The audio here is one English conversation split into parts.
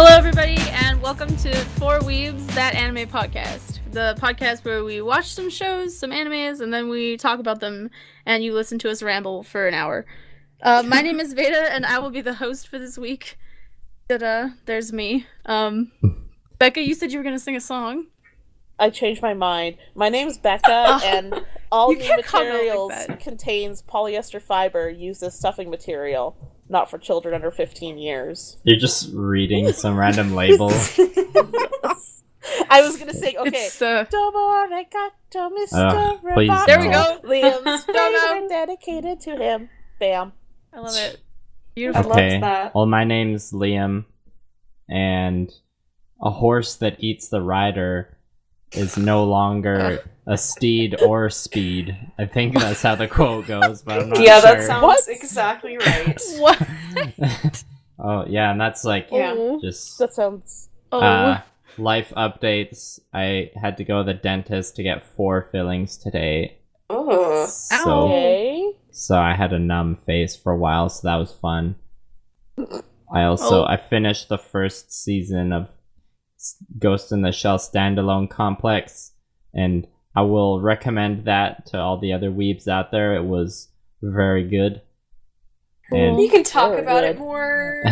Hello, everybody, and welcome to Four Weebs, That Anime Podcast. The podcast where we watch some shows, some animes, and then we talk about them, and you listen to us ramble for an hour. My name is Veda, and I will be the host for this week. There's me. Becca, you said you were going to sing a song. I changed my mind. My name's Becca, and all new materials contains polyester fiber used as stuffing material, not for children under 15 years. You're just reading some random label. Yes. I was gonna say, okay. Please. There we go. Liam's favorite, dedicated to him. Bam. I love it. Beautiful. Okay. I love that. Well, my name's Liam, and a horse that eats the rider is no longer a steed or speed. I think that's how the quote goes, but I'm not sure. Yeah, that sounds exactly right. What? Oh, yeah, and that's like just That sounds... life updates. I had to go to the dentist to get 4 fillings today. Oh. Okay. So I had a numb face for a while, so that was fun. I finished the first season of Ghost in the Shell standalone complex, and I will recommend that to all the other weebs out there. It was very good. And You can talk about it more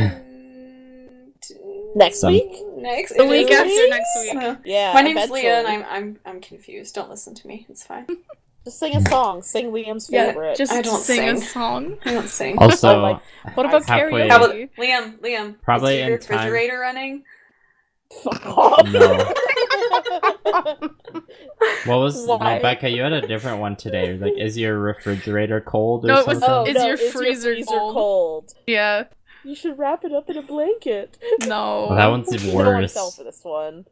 Next week? The week after next week. Yeah. My name's eventually. Leah, and I'm confused. Don't listen to me. It's fine. Just sing a song. Sing Liam's favorite. Just I don't sing a sing. song. I don't sing. also, What about halfway- karaoke? How about Liam? Probably is your in time- refrigerator running? Fuck off. No. What was Why? no, Becca? You had a different one today. Like, is your refrigerator cold or No, it was- something? Is your freezer cold? Yeah. You should wrap it up in a blanket. No. Well, that one's You don't want to worse. fell for this one.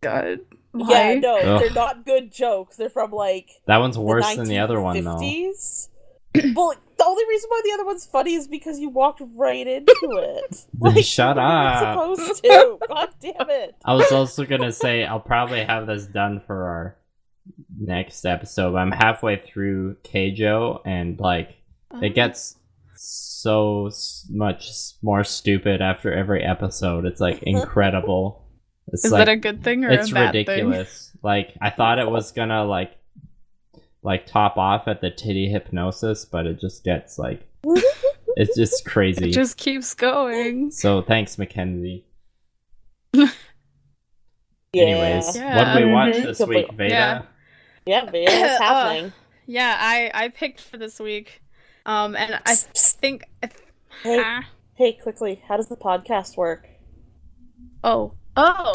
God. Yeah, no, Ugh. they're not good jokes. They're from like That one's worse than the other one, though. 1950s. Well, the only reason why the other one's funny is because you walked right into it. Shut you weren't up. supposed to. God damn it. I was also gonna say I'll probably have this done for our next episode. But I'm halfway through Keijo, and like it gets so much more stupid after every episode. It's like incredible. It's Is like, that a good thing or it's a bad ridiculous. Like I thought it was gonna like top off at the titty hypnosis, but it just gets like it's just thing? crazy. It just keeps going. So thanks, Mackenzie. Yeah. Anyways, Yeah. what did we watch this Mhm. week, Veda? Yeah. Yeah, man, what's happening? Yeah, I picked for this week. And I think... Hey, quickly, how does the podcast work? Oh.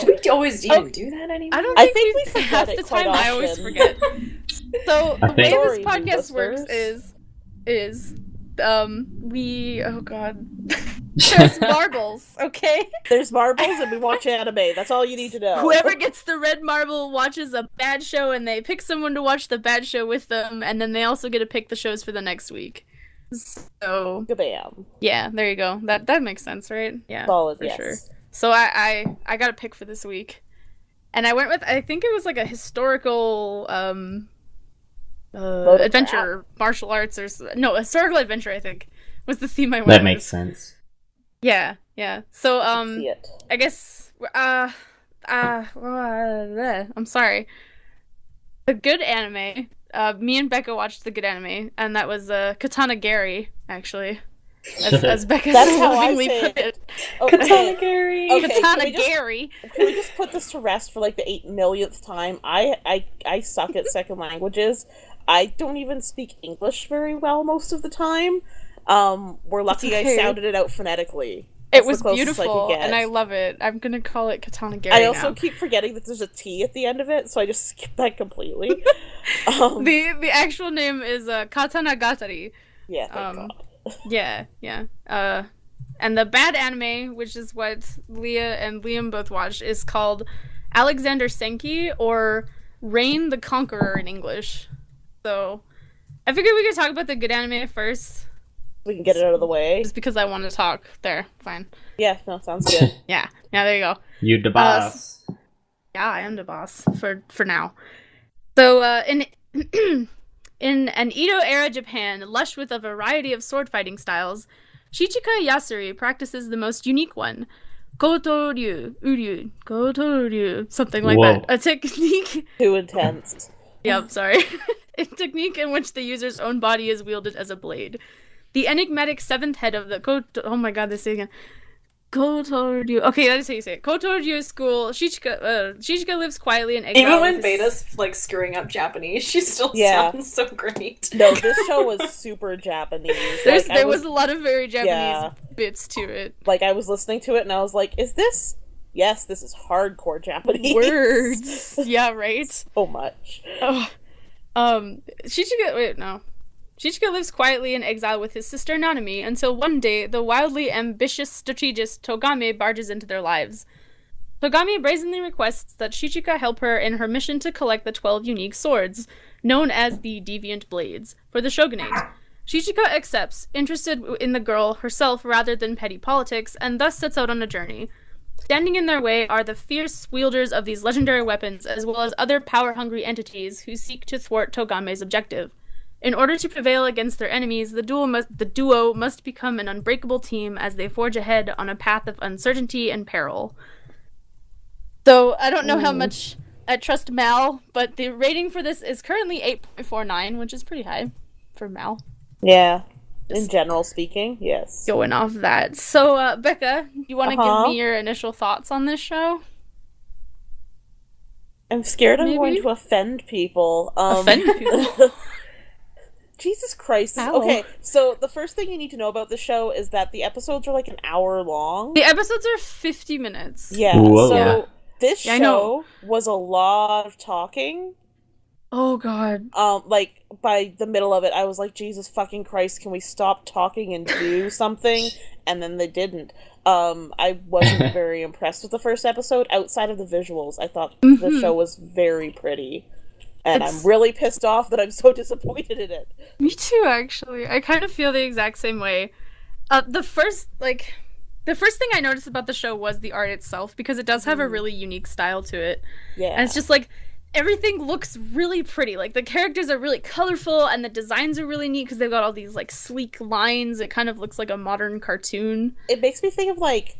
Do we always even do that anymore? I don't I think, think we forget half it the quite time I always often. forget. So I the way think- this Sorry, podcast works listeners. is we oh god. There's marbles, okay? There's marbles and we watch anime. That's all you need to know. Whoever gets the red marble watches a bad show, and they pick someone to watch the bad show with them, and then they also get to pick the shows for the next week. So Kabam. yeah, there you go. That makes sense, right? Yeah, Solid, for yes. sure. So I got a pick for this week, and I went with, I think it was like a historical adventure, martial arts, or no, historical adventure. I think was the theme I went with. That makes sense. Yeah. So See it. I guess I'm sorry. The good anime. Me and Becca watched the good anime, and that was Katanagatari, actually. As Becca That's so how I lovingly say put it. it. Katanagatari. Okay, Katanagatari. Can we just put this to rest for like the 8 millionth time? I suck at second languages. I don't even speak English very well most of the time. We're lucky okay. I sounded it out phonetically. It That's was the closest I could beautiful, get. and I love it. I'm gonna call it Katanagatari I also now. keep forgetting that there's a T at the end of it, so I just skip that completely. The actual name is Katanagatari. Yeah, thank God. Yeah. And the bad anime, which is what Leah and Liam both watched, is called Alexander Senki, or Reign the Conqueror in English. So, I figured we could talk about the good anime first, We can get it out of the way. just because I want to talk. There, fine. Yeah, no, sounds good. Yeah, there you go. You the boss. Yeah, I am the boss for now. So, in an Edo-era Japan, lush with a variety of sword fighting styles, Shichika Yasuri practices the most unique one. Kotoryu, Uryu, Kotoryu, something like Whoa. that. A technique. Too intense. Yep, sorry. A technique in which the user's own body is wielded as a blade. The enigmatic seventh head of the oh my god, this thing again. Kotoryu. Okay, that's how you say it. Kotoryu school. Shichika lives quietly in exile. Even when Veda's like screwing up Japanese, she still sounds so great. No, this show was super Japanese. There was a lot of very Japanese bits to it. Like, I was listening to it and I was like, is this? Yes, this is hardcore Japanese. Words. Yeah, right? So much. Oh. Shichika lives quietly in exile with his sister Nanami until one day the wildly ambitious strategist Togame barges into their lives. Togame brazenly requests that Shichika help her in her mission to collect the 12 unique swords, known as the Deviant Blades, for the shogunate. Shichika accepts, interested in the girl herself rather than petty politics, and thus sets out on a journey. Standing in their way are the fierce wielders of these legendary weapons, as well as other power-hungry entities who seek to thwart Togame's objective. In order to prevail against their enemies, the duo must become an unbreakable team as they forge ahead on a path of uncertainty and peril. So, I don't know how much I trust Mal, but the rating for this is currently 8.49, which is pretty high for Mal. Yeah. In general speaking, yes. Going off that. So, Becca, you want to give me your initial thoughts on this show? I'm scared I'm going to offend people. Offend people? Jesus Christ. Okay, so the first thing you need to know about the show is that the episodes are like an hour long. The episodes are 50 minutes. Yeah, Whoa. so this show was a lot of talking. Oh, God. Like, by the middle of it, I was like, Jesus fucking Christ, can we stop talking and do something? And then they didn't. I wasn't very impressed with the first episode. Outside of the visuals, I thought the show was very pretty. And I'm really pissed off that I'm so disappointed in it. Me too, actually. I kind of feel the exact same way. The first thing I noticed about the show was the art itself, because it does have a really unique style to it. Yeah. And it's just like, everything looks really pretty. Like, the characters are really colorful, and the designs are really neat, because they've got all these, like, sleek lines. It kind of looks like a modern cartoon. It makes me think of, like,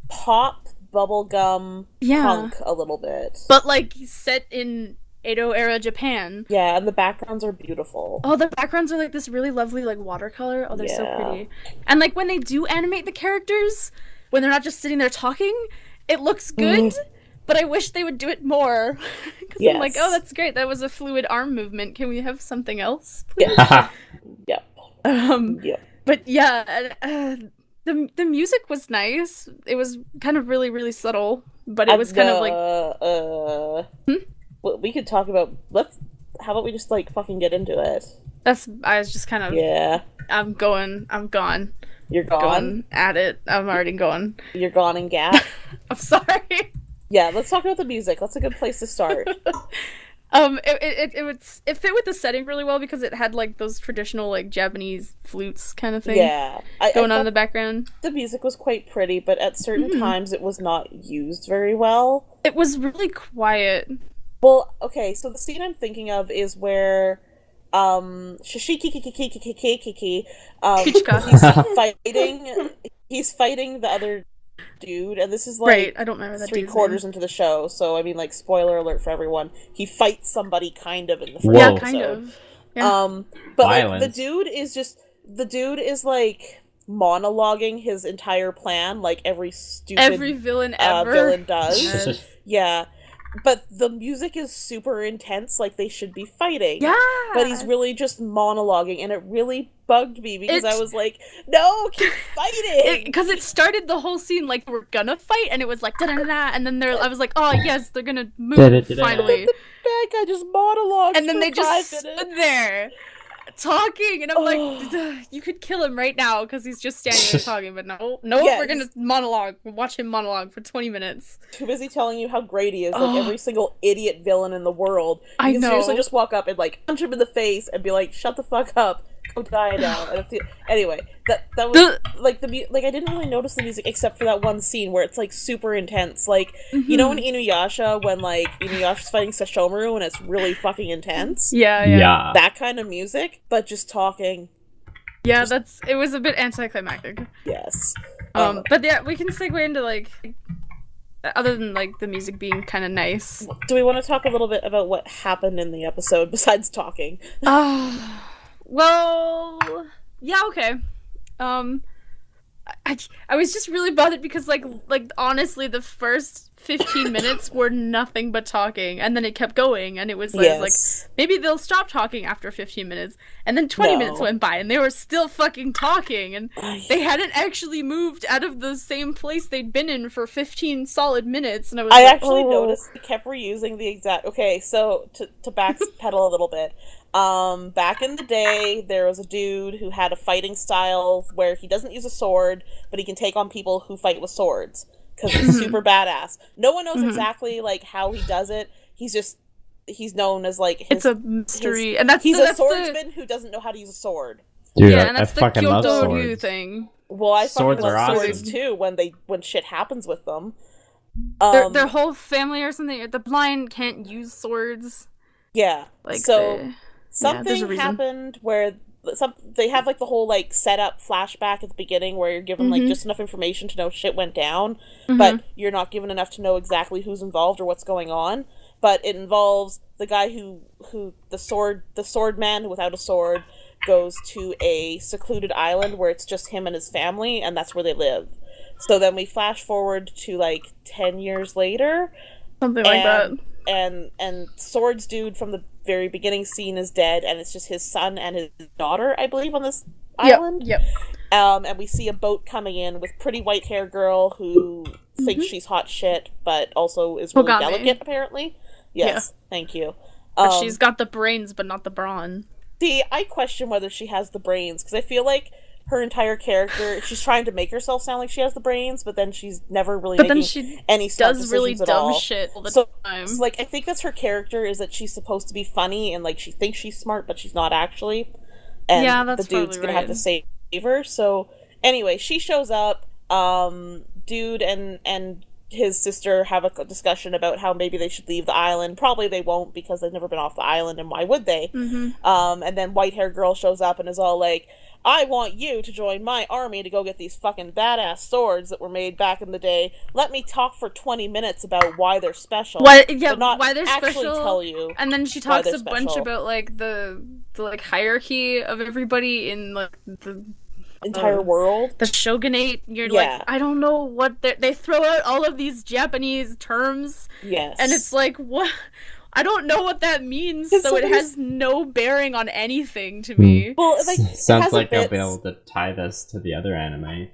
pop bubblegum punk a little bit. But, like, set in Edo era Japan. Yeah, and the backgrounds are beautiful. Oh, the backgrounds are like this really lovely like watercolor. Oh, they're so pretty. And like when they do animate the characters, when they're not just sitting there talking, it looks good. But I wish they would do it more. Because I'm like, oh, that's great. That was a fluid arm movement. Can we have something else, please? Yep. But yeah, the music was nice. It was kind of really, really subtle. But it was kind of like... Well, we could talk about... How about we just, like, fucking get into it? I was just kind of... Yeah. I'm gone. You're gone? Going at it. I'm already going. You're gone and gap? I'm sorry. Yeah, let's talk about the music. That's a good place to start. It fit with the setting really well because it had, like, those traditional, like, Japanese flutes kind of thing. Yeah. Going on in the background. The music was quite pretty, but at certain times it was not used very well. It was really quiet. Well, okay, so the scene I'm thinking of is where he's fighting the other dude, and this is like I don't remember that 3/4 into the show, so I mean, like, spoiler alert for everyone. He fights somebody kind of in the first episode. Kind of. Yeah. But like, the dude is like monologuing his entire plan, like every villain ever villain does. Yeah. But the music is super intense, like they should be fighting. Yeah! But he's really just monologuing, and it really bugged me, because I was like, no, keep fighting! Because it started the whole scene like, we're gonna fight, and it was like, da-da-da-da, and then I was like, oh yes, they're gonna move, finally. The bad guy just monologues and then they just stood there, talking, and I'm like, you could kill him right now because he's just standing there talking, but no, we're gonna monologue. Watch him monologue for 20 minutes. Too busy telling you how great he is, like every single idiot villain in the world. You I can know. seriously just walk up and like punch him in the face and be like, "Shut the fuck up, go die now." And anyway, that was like I didn't really notice the music except for that one scene where it's like super intense. Like you know in Inuyasha when like Inuyasha's fighting Sesshomaru and it's really fucking intense. Yeah. That kind of music, but just talking. Yeah, it was a bit anticlimactic. Yes. But yeah, we can segue into like, other than like the music being kind of nice. Do we want to talk a little bit about what happened in the episode besides talking? Well, yeah, okay. I was just really bothered because like honestly, the first 15 minutes were nothing but talking, and then it kept going, and it was like maybe they'll stop talking after 15 minutes, and then 20 minutes went by, and they were still fucking talking, and they hadn't actually moved out of the same place they'd been in for 15 solid minutes, and I actually noticed they kept reusing the exact. Okay, so to backpedal a little bit. Back in the day, there was a dude who had a fighting style where he doesn't use a sword, but he can take on people who fight with swords, because he's super badass. No one knows exactly, like, how he does it. He's known as, like, it's a mystery, and he's a swordsman who doesn't know how to use a sword. Dude, yeah, and that's I fucking love Kyoto swords. Ryu thing. Well, I swords fucking love are swords, awesome. too, when shit happens with them. Their whole family or something, the blind can't use swords. Yeah, like, so... there's Something happened where they have, like, the whole, like, setup flashback at the beginning where you're given, like, just enough information to know shit went down, but you're not given enough to know exactly who's involved or what's going on. But it involves the guy who the sword man without a sword goes to a secluded island where it's just him and his family, and that's where they live. So then we flash forward to, like, 10 years later. Something like that. And Swords dude from the very beginning scene is dead, and it's just his son and his daughter, I believe, on this island. Yep. And we see a boat coming in with pretty white hair girl who thinks she's hot shit, but also is really delicate, apparently. Yes, thank you. But she's got the brains, but not the brawn. See, I question whether she has the brains, because I feel like her entire character, she's trying to make herself sound like she has the brains, but then she's never really making any smart decisions really at dumb all. shit all the time. So, like, I think that's her character, is that she's supposed to be funny, and, like, she thinks she's smart, but she's not actually. And that's the dude's gonna have to save her. So, anyway, she shows up, dude and his sister have a discussion about how maybe they should leave the island. Probably they won't, because they've never been off the island, and why would they? And then white hair girl shows up and is all like, I want you to join my army to go get these fucking badass swords that were made back in the day. Let me talk for 20 minutes about why they're special. Why they're actually special. Tell you. And then she talks a bunch about like the like hierarchy of everybody in like the entire world. The shogunate. You're like, I don't know what they throw out all of these Japanese terms. Yes. And it's like, what? I don't know what that means, so it has no bearing on anything to me. Well, like, sounds like I'll be able to tie this to the other anime.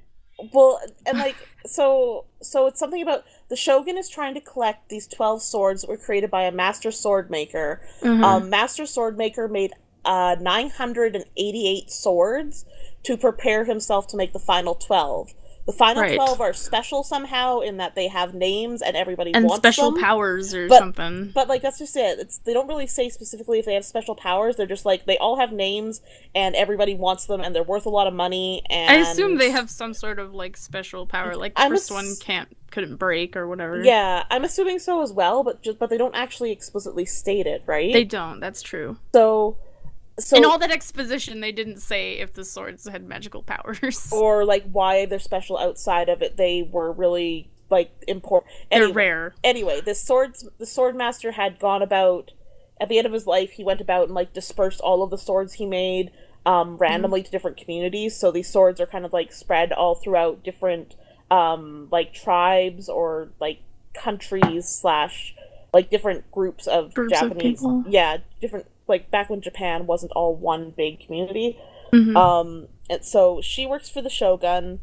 Well, and like, so it's something about the Shogun is trying to collect these 12 swords that were created by a master sword maker. Master sword maker made 988 swords to prepare himself to make the final 12. The final 12 are special somehow in that they have names and everybody wants them. And special powers or something. But, like, that's just it. They don't really say specifically if they have special powers. They're just, like, they all have names and everybody wants them and they're worth a lot of money. And I assume they have some sort of, like, special power. Like, the first one couldn't break or whatever. Yeah, I'm assuming so as well, but they don't actually explicitly state it, right? They don't, that's true. So in all that exposition, they didn't say if the swords had magical powers. Or, like, why they're special outside of it. They were really, like, important. They're rare. Anyway, the sword master had gone about, at the end of his life, he went about and, like, dispersed all of the swords he made randomly to different communities. So these swords are kind of, like, spread all throughout different, like, tribes or, like, countries / like, different groups of Japanese. Of people. Yeah, different... like, back when Japan wasn't all one big community. And so she works for the Shogun,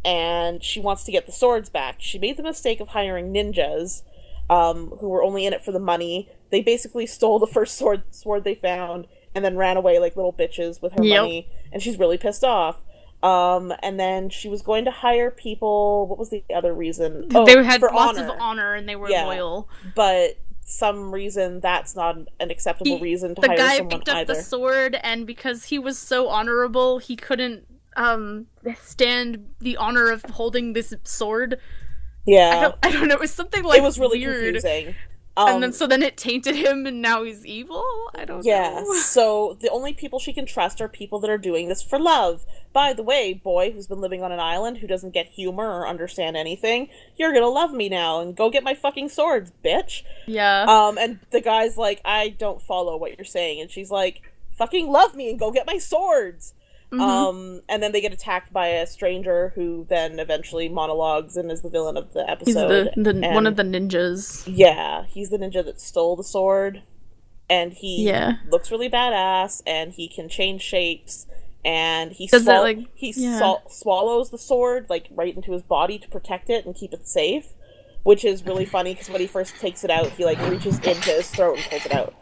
and she wants to get the swords back. She made the mistake of hiring ninjas, who were only in it for the money. They basically stole the first sword they found, and then ran away like little bitches with her money, and she's really pissed off. And then she was going to hire people... What was the other reason? They had lots of honor, and they were loyal. But... some reason that's not an acceptable reason to hire someone either. The guy picked up the sword, and because he was so honorable, he couldn't stand the honor of holding this sword. Yeah. I don't know, it was something like it was really weird. confusing. And then it tainted him, and now he's evil? I don't know. Yeah, so the only people she can trust are people that are doing this for love. By the way, boy who's been living on an island who doesn't get humor or understand anything, you're gonna love me now, and go get my fucking swords, bitch. Yeah. And the guy's like, I don't follow what you're saying, and she's like, fucking love me and go get my swords. And then they get attacked by a stranger who then eventually monologues and is the villain of the episode. He's one of the ninjas. Yeah, he's the ninja that stole the sword, and he looks really badass, and he can change shapes, and he swallows the sword like right into his body to protect it and keep it safe, which is really funny because when he first takes it out, he like reaches into his throat and pulls it out.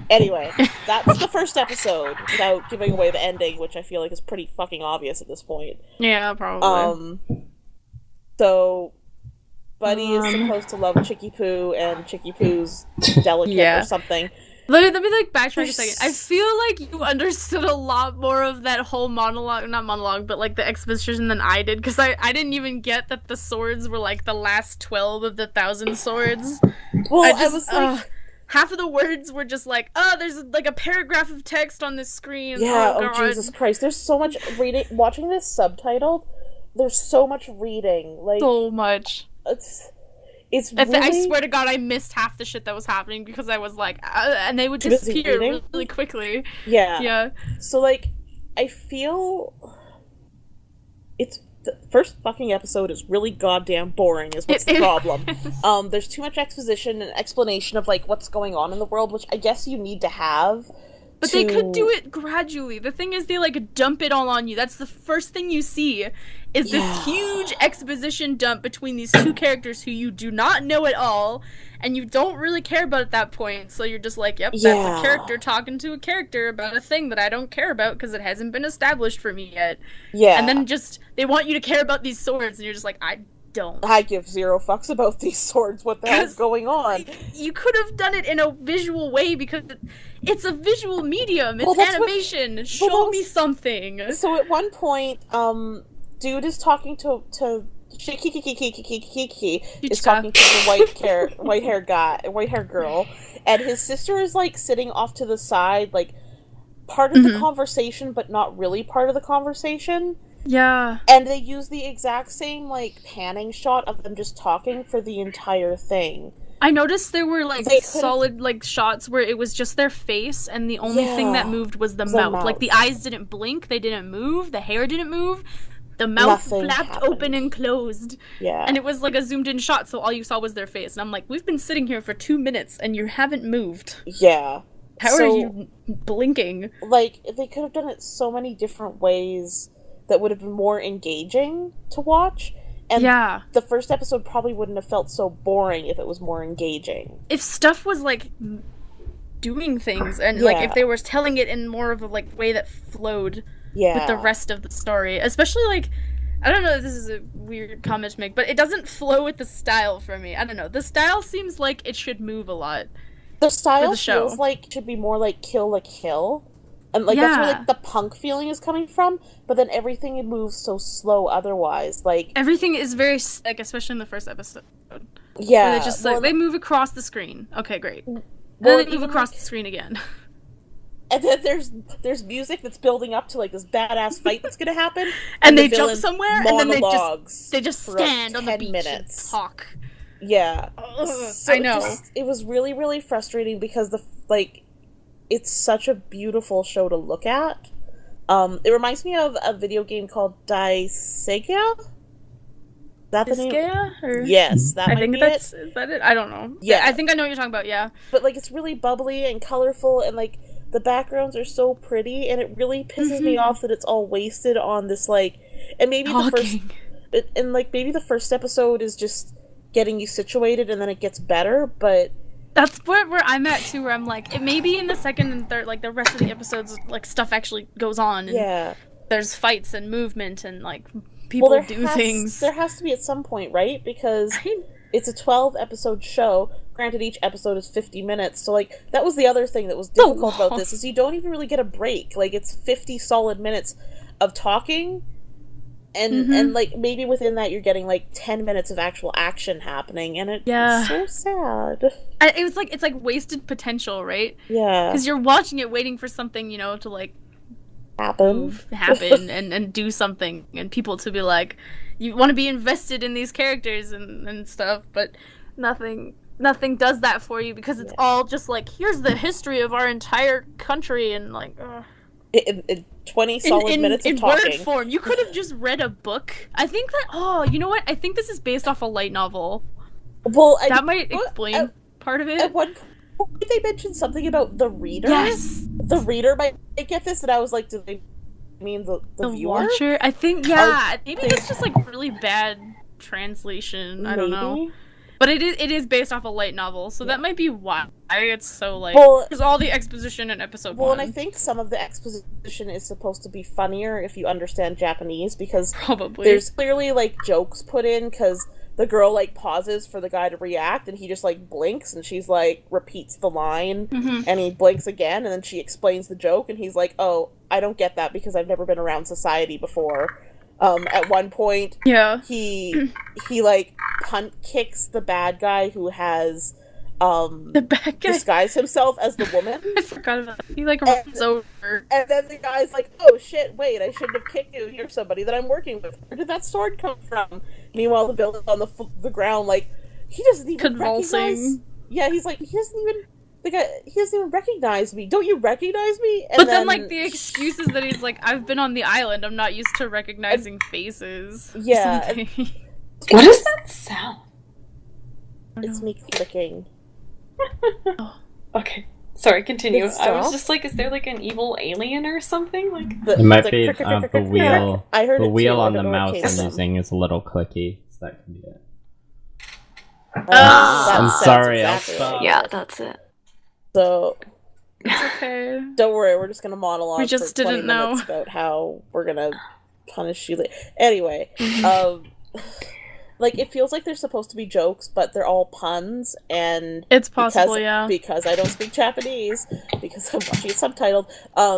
Anyway, that's the first episode, without giving away the ending, which I feel like is pretty fucking obvious at this point. Yeah, probably. So Buddy is supposed to love Chicky Poo, and Chicky Poo's delicate or something. Let me like backtrack a second. I feel like you understood a lot more of that whole not monologue, but like the exposition than I did, because I didn't even get that the swords were like the last 12 of the 1,000 swords. Well, I was like... half of the words were just like, there's like a paragraph of text on the screen. Yeah, oh Jesus Christ. There's so much reading. Watching this subtitled, there's so much reading. Like, so much. It's really... I swear to God, I missed half the shit that was happening because I was like, and they would disappear really quickly. Yeah. Yeah. So, like, I feel the first fucking episode is really goddamn boring is what's the problem. There's too much exposition and explanation of, like, what's going on in the world, which I guess you need to have. But they could do it gradually. The thing is, they, like, dump it all on you. That's the first thing you see, is this huge exposition dump between these two characters who you do not know at all, and you don't really care about at that point. So you're just like, yep, that's a character talking to a character about a thing that I don't care about because it hasn't been established for me yet. Yeah. And then they want you to care about these swords, and you're just like, I don't. I give zero fucks about these swords. What the hell's going on? You could have done it in a visual way because it's a visual medium. It's animation. Show me something. So at one point, dude is talking to is talking to the white hair girl, and his sister is like sitting off to the side, like part of the conversation, but not really part of the conversation. Yeah. And they use the exact same, like, panning shot of them just talking for the entire thing. I noticed there were, like, solid, like, shots where it was just their face, and the only thing that moved was the mouth. Like, the eyes didn't blink, they didn't move, the hair didn't move, the mouth flapped open and closed. Yeah. And it was, like, a zoomed-in shot, so all you saw was their face. And I'm like, we've been sitting here for 2 minutes, and you haven't moved. Yeah. How are you blinking? Like, they could have done it so many different ways that would have been more engaging to watch. And the first episode probably wouldn't have felt so boring if it was more engaging. If stuff was, like, doing things, and, like, if they were telling it in more of a, like, way that flowed with the rest of the story. Especially, like, I don't know if this is a weird comment to make, but it doesn't flow with the style for me. I don't know. The style seems like it should move a lot. The style feels like it should be more like Kill la Kill. And, like, that's where, like, the punk feeling is coming from, but then everything moves so slow otherwise, like... Everything is very, like, especially in the first episode. Yeah. Where they just, like, they move across the screen. Okay, great. And then they move across the screen again. And then there's music that's building up to, like, this badass fight that's gonna happen. And they jump somewhere, and then they just for stand on the 10 beach minutes. and talk. Yeah. So I know. It was really, really frustrating because, it's such a beautiful show to look at. It reminds me of a video game called Daisuke? Is that the name? Yes, that might be it. Is that it? I don't know. Yeah. I think I know what you're talking about, yeah. But, like, it's really bubbly and colorful, and, like, the backgrounds are so pretty, and it really pisses me off that it's all wasted on this, like... And maybe maybe the first episode is just getting you situated, and then it gets better, but... That's where I'm at, too, where I'm like, it may be in the second and third, like, the rest of the episodes, like, stuff actually goes on, and there's fights and movement, and, like, people do things. There has to be at some point, right? Because it's a 12-episode show. Granted, each episode is 50 minutes, so, like, that was the other thing that was difficult about this, is you don't even really get a break. Like, it's 50 solid minutes of talking, and like maybe within that you're getting like 10 minutes of actual action happening, and it's so sad. It's like wasted potential, right? Yeah, because you're watching it waiting for something, you know, to like happen and do something, and people to be like, you want to be invested in these characters and stuff, but nothing does that for you, because it's all just like, here's the history of our entire country, and like in 20 solid minutes of talking. In word form. You could have just read a book. I think that, you know what? I think this is based off a light novel. Well, that might explain part of it. At one point they mentioned something about the reader. Yes! The reader might get this, and I was like, do they mean the viewer? Watcher? I think, maybe it's just like really bad translation. I don't know. But it is based off a light novel, so that might be why it's so like, because all the exposition in episode 1. Well, and I think some of the exposition is supposed to be funnier if you understand Japanese, because there's clearly like jokes put in, because the girl like pauses for the guy to react, and he just like blinks, and she's like repeats the line, and he blinks again, and then she explains the joke, and he's like, oh, I don't get that because I've never been around society before. At one point, he like punt kicks the bad guy who has the bad guy disguised himself as the woman. I forgot about that. He like runs over, and then the guy's like, "Oh shit! Wait, I shouldn't have kicked you. You're somebody that I'm working with. Where did that sword come from?" Meanwhile, the villain's on the ground, like, he doesn't even recognize. Yeah, he's like, he doesn't even recognize me. Don't you recognize me? And but then like the excuse is that he's like, I've been on the island. I'm not used to recognizing faces. Yeah. What does that sound? It's me clicking. Okay. Sorry, continue. I was just like, is there like an evil alien or something? Like it might be the wheel. I heard the wheel too. on the mouse I'm using is a little clicky, so that could be it. I'm sorry, exactly I'll stop. Yeah, that's it. So it's okay. Don't worry, we're just gonna monologue. We just for 20 didn't know minutes about how we're gonna punish you. Anyway, like, it feels like they're supposed to be jokes, but they're all puns, and it's possible, because I don't speak Japanese, because I'm watching it subtitled.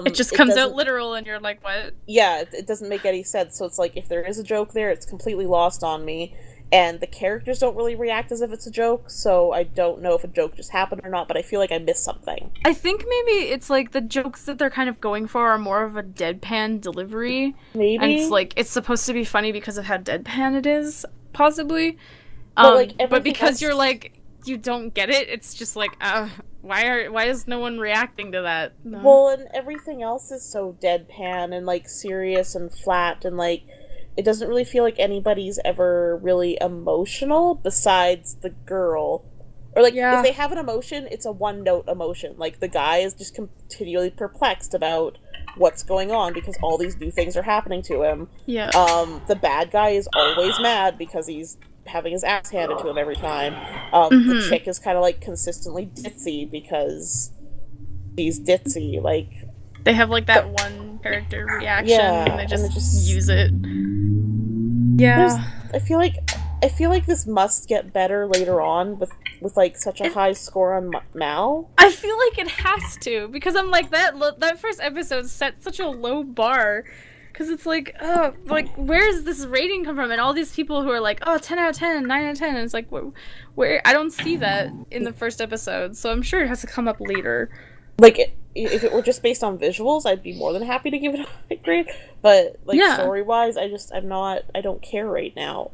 It just comes out literal, and you're like, what? Yeah, it doesn't make any sense. So it's like, if there is a joke there, it's completely lost on me. And the characters don't really react as if it's a joke, so I don't know if a joke just happened or not, but I feel like I missed something. I think maybe it's like the jokes that they're kind of going for are more of a deadpan delivery. Maybe. And it's like, it's supposed to be funny because of how deadpan it is, possibly. But because you're like, you don't get it, it's just like, why is no one reacting to that? No. Well, and everything else is so deadpan and, like, serious and flat, and, like, it doesn't really feel like anybody's ever really emotional besides the girl. Or, like, if they have an emotion, it's a one-note emotion. Like, the guy is just continually perplexed about what's going on because all these new things are happening to him. Yeah. The bad guy is always mad because he's having his ass handed to him every time. The chick is kind of, like, consistently ditzy because she's ditzy. Like, they have, like, that one character reaction, and they just use it. Yeah. I feel like this must get better later on with like such a high score on Mal. I feel like it has to, because I'm like, that first episode set such a low bar, because it's like where does this rating come from? And all these people who are like, 10 out of 10, 9 out of 10, and it's like, where I don't see that in the first episode, so I'm sure it has to come up later. Like, if it were just based on visuals, I'd be more than happy to give it a high grade. But, like, story-wise, I don't care right now.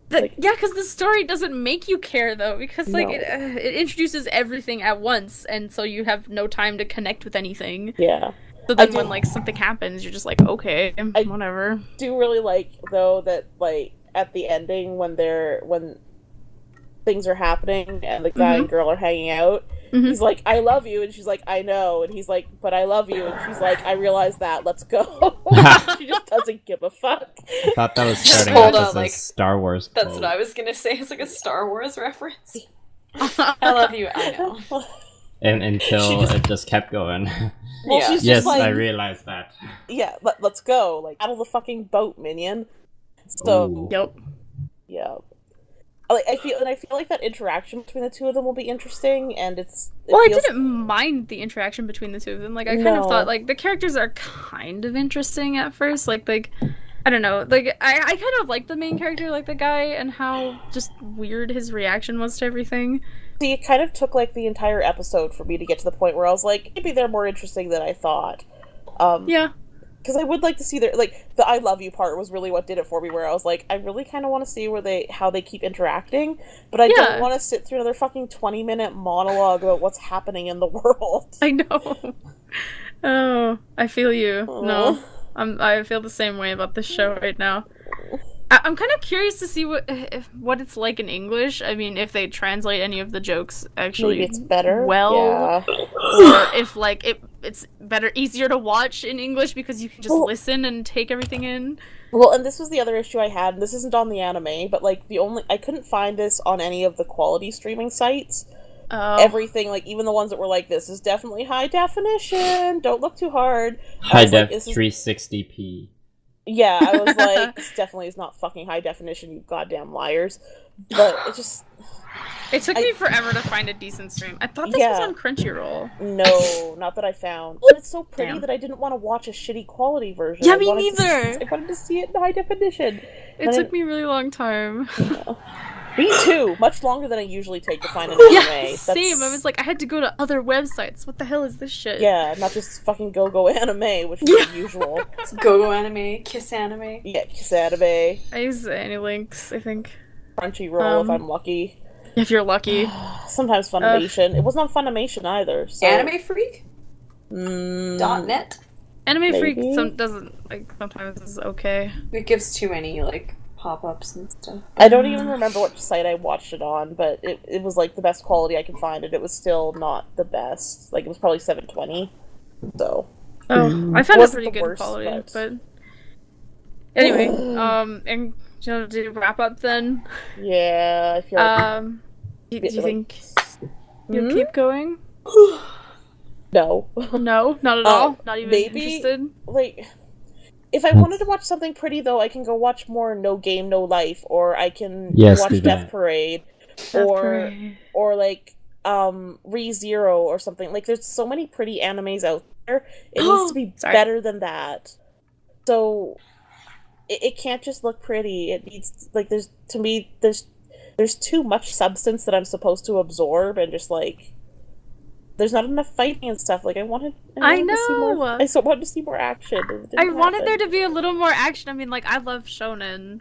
Because the story doesn't make you care, though, because, like, it introduces everything at once, and so you have no time to connect with anything. Yeah. So then when, like, something happens, you're just like, okay, whatever. I do really like, though, that, like, at the ending, when things are happening, and the guy and girl are hanging out, he's like, I love you, and she's like, I know, and he's like, but I love you, and she's like, I realize that, let's go. She just doesn't give a fuck. I thought that was starting out as a Star Wars quote. That's what I was gonna say, it's like a Star Wars reference. I love you, I know. And until it just kept going. Well, she's yes, just like, I realized that. Yeah, let's go, like, out of the fucking boat, minion. So, Ooh. Yep. Yeah. Like, I feel like that interaction between the two of them will be interesting, and I didn't mind the interaction between the two of them. Like, I kind of thought, like, the characters are kind of interesting at first. Like I don't know. Like, I kind of like the main character, like the guy, and how just weird his reaction was to everything. See, it kind of took like the entire episode for me to get to the point where I was like, maybe they're more interesting than I thought. Yeah. Because I would like to see their, like, the I love you part was really what did it for me, where I was like, I really kind of want to see how they keep interacting, but I don't want to sit through another fucking 20-minute monologue about what's happening in the world. I know. Oh, I feel you. No, I feel the same way about this show right now. I'm kind of curious to see what it's like in English. I mean, if they translate any of the jokes actually maybe it's better. well, yeah. or if like it's better, easier to watch in English because you can just listen and take everything in. Well, and this was the other issue I had, and this isn't on the anime, but like I couldn't find this on any of the quality streaming sites. Everything, like even the ones that were like, this is definitely high definition, don't look too hard. High def 360p. Yeah, I was like, this definitely is not fucking high definition, you goddamn liars. But it took me forever to find a decent stream. I thought this was on Crunchyroll. No, not that I found. But it's so pretty that I didn't want to watch a shitty quality version. Yeah, me neither. I wanted to see it in high definition. It took me a really long time. Me too. Much longer than I usually take to find an anime. Yeah, same. I was like, I had to go to other websites. What the hell is this shit? Yeah, not just fucking go Anime, which is usual. It's go Anime, Kiss Anime. Yeah, Kiss Anime. I use Anylinks, I think. Crunchyroll if I'm lucky. If you're lucky. Sometimes Funimation. It wasn't on Funimation either. So. Anime Freak? .net? Anime Freak doesn't, like, sometimes is okay. It gives too many, like, pop-ups and stuff. I don't even remember which site I watched it on, but it was like the best quality I could find, and it was still not the best. Like, it was probably 720. So. I found it pretty good quality, but anyway, and do you want to do wrap up then? Yeah, I feel like do you think you'll keep going? No. No, not at all. Not even maybe, interested. Like, if I wanted to watch something pretty, though, I can go watch more No Game, No Life, or I can watch Death Parade, or like ReZero or something. Like, there's so many pretty animes out there. It needs to be better than that. So it can't just look pretty. It needs, like, there's too much substance that I'm supposed to absorb, and just like there's not enough fighting and stuff. Like, I wanted to see more action. I wanted there to be a little more action. I mean, like, I love shonen.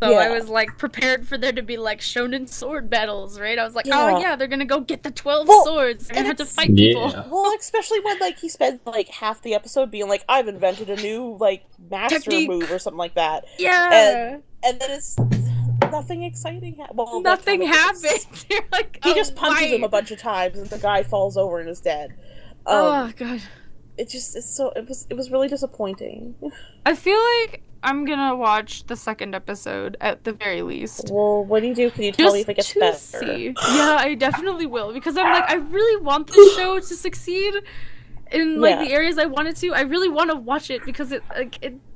So I was, like, prepared for there to be, like, shonen sword battles, right? I was like, they're gonna go get the 12 swords. They're gonna have to fight people. Well, especially when, like, he spent, like, half the episode being like, I've invented a new, like, master technique move or something like that. Yeah. And then it's nothing exciting nothing happens. You're like, he just punches him a bunch of times and the guy falls over and is dead. Oh god. It was really disappointing. I feel like I'm gonna watch the second episode at the very least. Well, what do you do? Can you tell me if it gets better? See. Yeah, I definitely will, because I'm like, I really want this show to succeed in like the areas I want it to. I really want to watch it because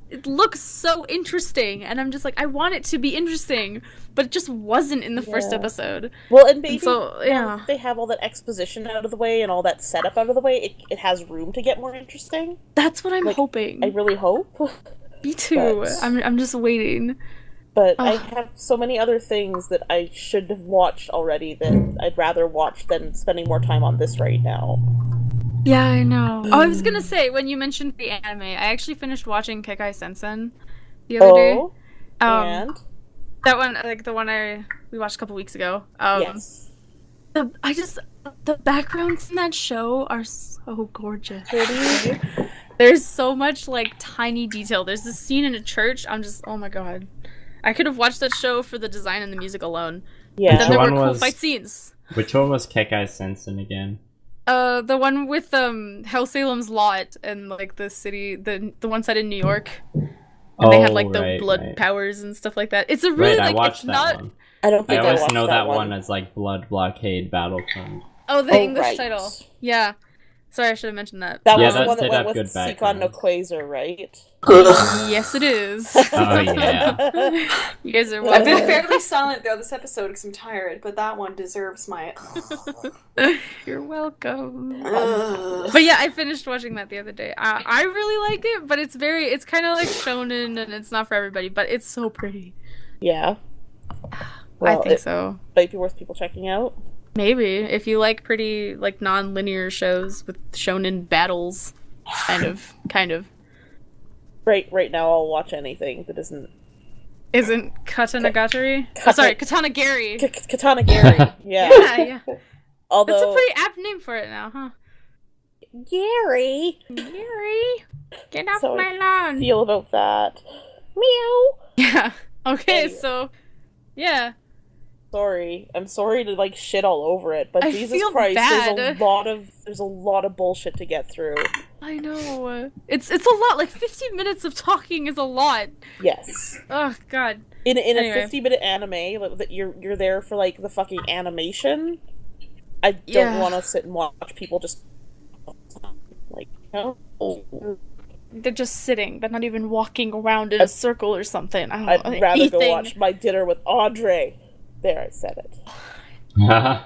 it looks so interesting, and I'm just like, I want it to be interesting, but it just wasn't in the first episode. Well, and maybe they have all that exposition out of the way and all that setup out of the way, it has room to get more interesting. That's what I'm hoping. I really hope. Me too. I'm just waiting. But I have so many other things that I should have watched already that I'd rather watch than spending more time on this right now. Yeah, I know. Oh, I was gonna say, when you mentioned the anime, I actually finished watching Kekai Sensen the other day. And? That one, like the one we watched a couple weeks ago. Yes. The backgrounds in that show are so gorgeous. There's so much, like, tiny detail. There's this scene in a church, I'm just, oh my god. I could have watched that show for the design and the music alone. Yeah. And then there were cool fight scenes. Which one was Kekai Sensen again? The one with Hell Salem's Lot and, like, the city, the one set in New York. And they had, like, the blood powers and stuff like that. It's a really, I like, watched it's that not... one. I don't think I always watched know that one as, like, Blood Blockade Battlefront. Oh, the English title. Yeah. Sorry, I should have mentioned that. That Yeah, was the that one that did went have with good Seek background. on Noquazer, right? Yes, it is. Oh, yeah. You guys are I've been welcome. fairly silent throughout this episode because I'm tired, but that one deserves my. You're welcome. Ugh. But yeah, I finished watching that the other day. I really like it, but it's kind of like shonen, and it's not for everybody. But it's so pretty. Yeah. I think so. Might be worth people checking out. Maybe if you like pretty like non-linear shows with shonen battles, kind of. Right now I'll watch anything that isn't Katanagatari? Katanagari. Katanagari. Yeah. Yeah. Although That's a pretty apt name for it now, huh? Gary. Gary, get off So my lawn. Feel about that. Meow. Yeah. Okay, Anyway. so yeah. Sorry. I'm sorry to like shit all over it, but I Jesus feel Christ, bad. there's a lot of bullshit to get through. I know. It's a lot. Like 15 minutes of talking is a lot. Yes. Oh god. In Anyway. a 50-minute anime that you're there for like the fucking animation. I don't Yeah. want to sit and watch people just like, you know? They're just sitting. They're not even walking around in a circle or something. I don't know. I'd rather go Anything. watch My Dinner with Audrey. There, I said it.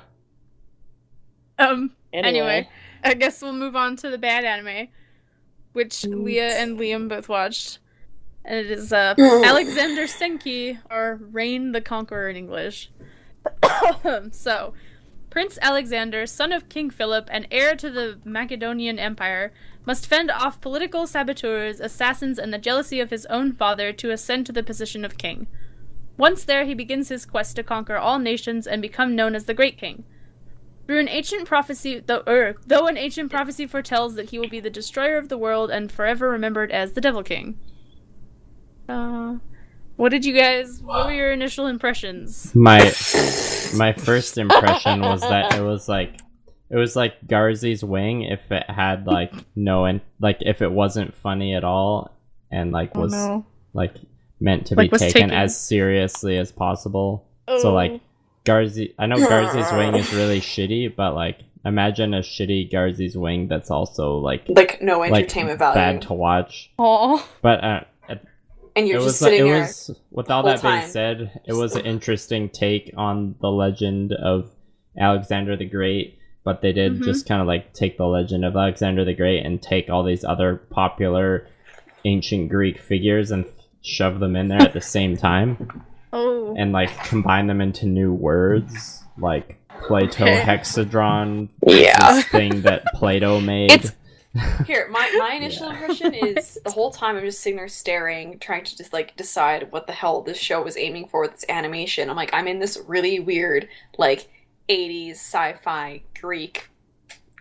Anyway, I guess we'll move on to the bad anime, which Leah and Liam both watched. And it is Alexander Senki, or Reign the Conqueror in English. So, Prince Alexander, son of King Philip and heir to the Macedonian Empire, must fend off political saboteurs, assassins, and the jealousy of his own father to ascend to the position of king. Once there, he begins his quest to conquer all nations and become known as the Great King. Through an ancient prophecy, though an ancient prophecy foretells that he will be the destroyer of the world and forever remembered as the Devil King. What were your initial impressions? My first impression was that it was like Garzy's wing if it had like if it wasn't funny at all and like was like meant to be taken as seriously as possible. So like Garzy's wing is really shitty, but like imagine a shitty Garzy's wing that's also like no entertainment value, bad to watch. Aww. But and you're just sitting there. With all that being said, it was an interesting take on the legend of Alexander the Great, but they did just kind of like take the legend of Alexander the Great and take all these other popular ancient Greek figures and shove them in there at the same time. Oh. And like combine them into new words like Plato hexadron, Yeah. this thing that Plato made. Here, my initial impression is the whole time I'm just sitting there staring, trying to just like decide what the hell this show was aiming for with its animation. I'm like, I'm in this really weird like 80s sci-fi Greek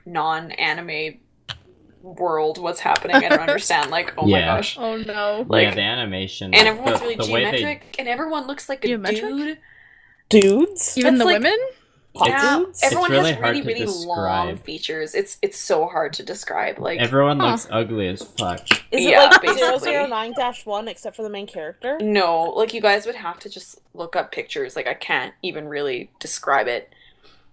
non-anime world. What's happening? I don't understand. Like, oh my gosh. Oh no. Like, yeah, the animation. and everyone's really the way geometric, and everyone looks like a Geometric? dude. Dudes? Even That's the like- women? Yeah, Dudes? everyone really has hard really, to really long describe. features. It's so hard to describe. Like, Everyone looks ugly as fuck. Is it Yeah, like basically. 009-1 except for the main character? no, like you guys would have to just look up pictures. Like, I can't even really describe it.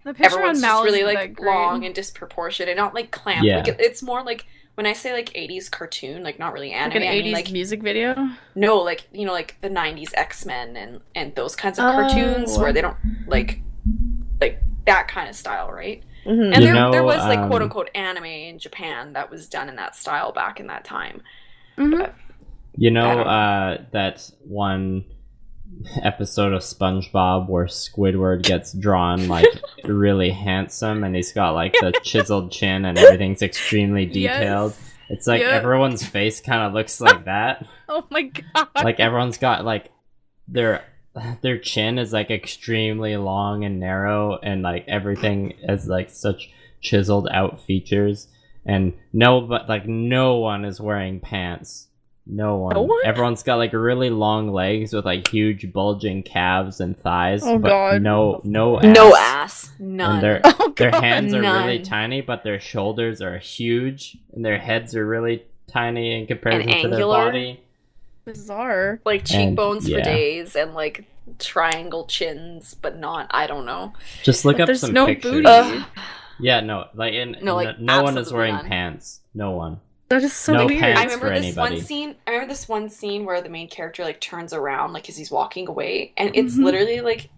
The picture Everyone's on just Mal really is like great. long and disproportionate, and not like clamped. Yeah. Like it's more like when I say like 80s cartoon, like not really anime. Like an I 80s mean, like music video? no, like like the 90s X-Men and those kinds of Oh. cartoons where they don't like that kind of style, right? Mm-hmm. And You there was know, like quote unquote anime in Japan that was done in that style back in that time. Mm-hmm. You know, I that one episode of SpongeBob where Squidward gets drawn like really handsome and he's got like the chiseled chin and everything's extremely detailed. Yes. It's like Yep. everyone's face kind of looks like that. Oh my god. Like everyone's got like their chin is like extremely long and narrow and like everything has like such chiseled out features and no one is wearing pants. No one. No one? Everyone's got like really long legs with like huge bulging calves and thighs. Oh, but God. no ass. No ass, none. And their Oh, their God. hands are really None. tiny, but their shoulders are huge, and their heads are really tiny in comparison And to their angular. body. Bizarre. Like cheekbones yeah. for days and like triangle chins, but not. I don't know. Just look But up there's some no pictures. booty. Yeah, no, like no one is wearing pants. No one. That is so No weird. pants I remember for this anybody. one scene. I remember this one scene where the main character like turns around like as he's walking away, and it's Mhm. literally like